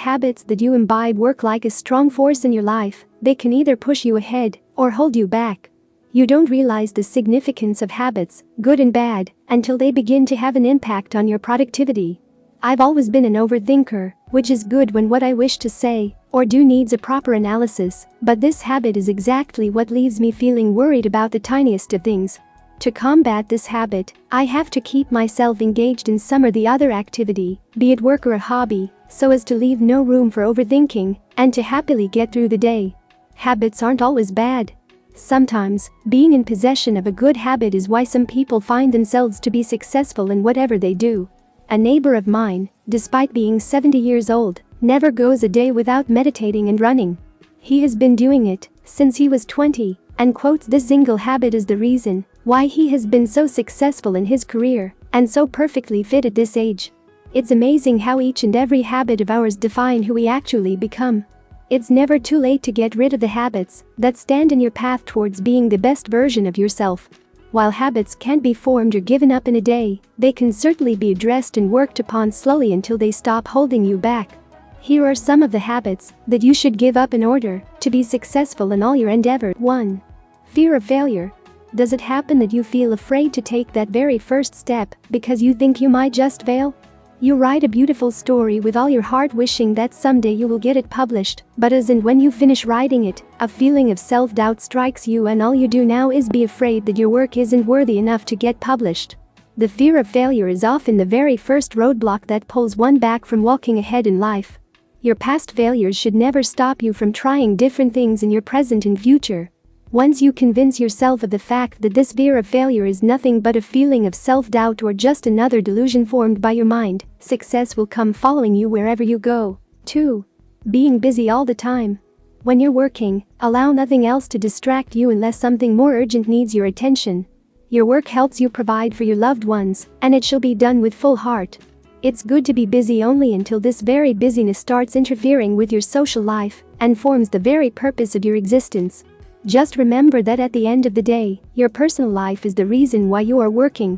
habits that you imbibe work like a strong force in your life. They can either push you ahead or hold you back. You don't realize the significance of habits, good and bad, until they begin to have an impact on your productivity. I've always been an overthinker, which is good when what I wish to say or do needs a proper analysis, but this habit is exactly what leaves me feeling worried about the tiniest of things. To combat this habit, I have to keep myself engaged in some or the other activity, be it work or a hobby, so as to leave no room for overthinking and to happily get through the day. Habits aren't always bad. Sometimes, being in possession of a good habit is why some people find themselves to be successful in whatever they do. A neighbor of mine, despite being 70 years old, never goes a day without meditating and running. He has been doing it since he was 20 and quotes this single habit as the reason why he has been so successful in his career and so perfectly fit at this age. It's amazing how each and every habit of ours define who we actually become. It's never too late to get rid of the habits that stand in your path towards being the best version of yourself. While habits can't be formed or given up in a day, they can certainly be addressed and worked upon slowly until they stop holding you back. Here are some of the habits that you should give up in order to be successful in all your endeavors. 1. Fear of failure. Does it happen that you feel afraid to take that very first step because you think you might just fail? You write a beautiful story with all your heart wishing that someday you will get it published, but as and when you finish writing it, a feeling of self-doubt strikes you and all you do now is be afraid that your work isn't worthy enough to get published. The fear of failure is often the very first roadblock that pulls one back from walking ahead in life. Your past failures should never stop you from trying different things in your present and future. Once you convince yourself of the fact that this fear of failure is nothing but a feeling of self-doubt or just another delusion formed by your mind, success will come following you wherever you go. 2. Being busy all the time. When you're working, allow nothing else to distract you unless something more urgent needs your attention. Your work helps you provide for your loved ones, and it shall be done with full heart. It's good to be busy only until this very busyness starts interfering with your social life and forms the very purpose of your existence. Just remember that at the end of the day, your personal life is the reason why you are working.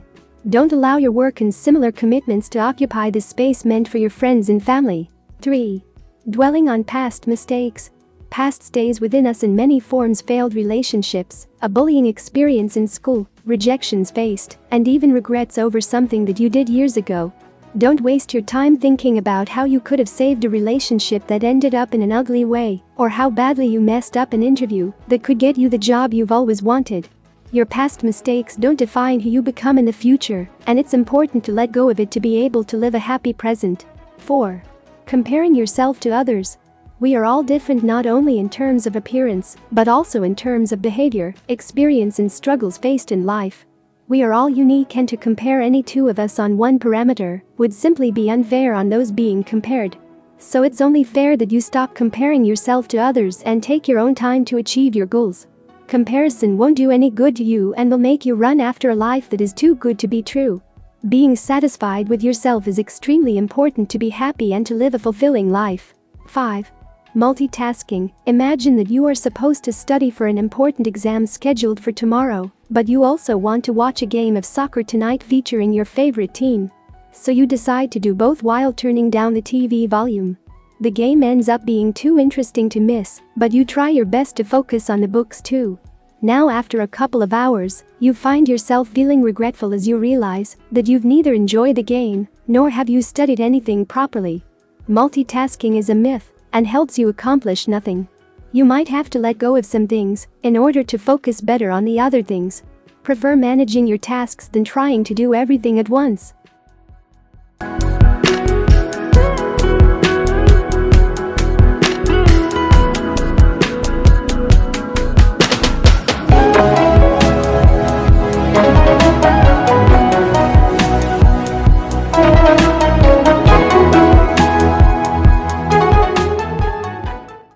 Don't allow your work and similar commitments to occupy the space meant for your friends and family. 3. Dwelling on past mistakes. Past stays within us in many forms: failed relationships, a bullying experience in school, rejections faced, and even regrets over something that you did years ago. Don't waste your time thinking about how you could have saved a relationship that ended up in an ugly way, or how badly you messed up an interview that could get you the job you've always wanted. Your past mistakes don't define who you become in the future, and it's important to let go of it to be able to live a happy present. 4. Comparing yourself to others. We are all different not only in terms of appearance, but also in terms of behavior, experience and struggles faced in life. We are all unique, and to compare any two of us on one parameter would simply be unfair on those being compared. So it's only fair that you stop comparing yourself to others and take your own time to achieve your goals. Comparison won't do any good to you and will make you run after a life that is too good to be true. Being satisfied with yourself is extremely important to be happy and to live a fulfilling life. 5. Multitasking. Imagine that you are supposed to study for an important exam scheduled for tomorrow, but you also want to watch a game of soccer tonight featuring your favorite team. So you decide to do both while turning down the TV volume. The game ends up being too interesting to miss, but you try your best to focus on the books too. Now after a couple of hours, you find yourself feeling regretful as you realize that you've neither enjoyed the game nor have you studied anything properly. Multitasking is a myth and helps you accomplish nothing. You might have to let go of some things in order to focus better on the other things. Prefer managing your tasks than trying to do everything at once.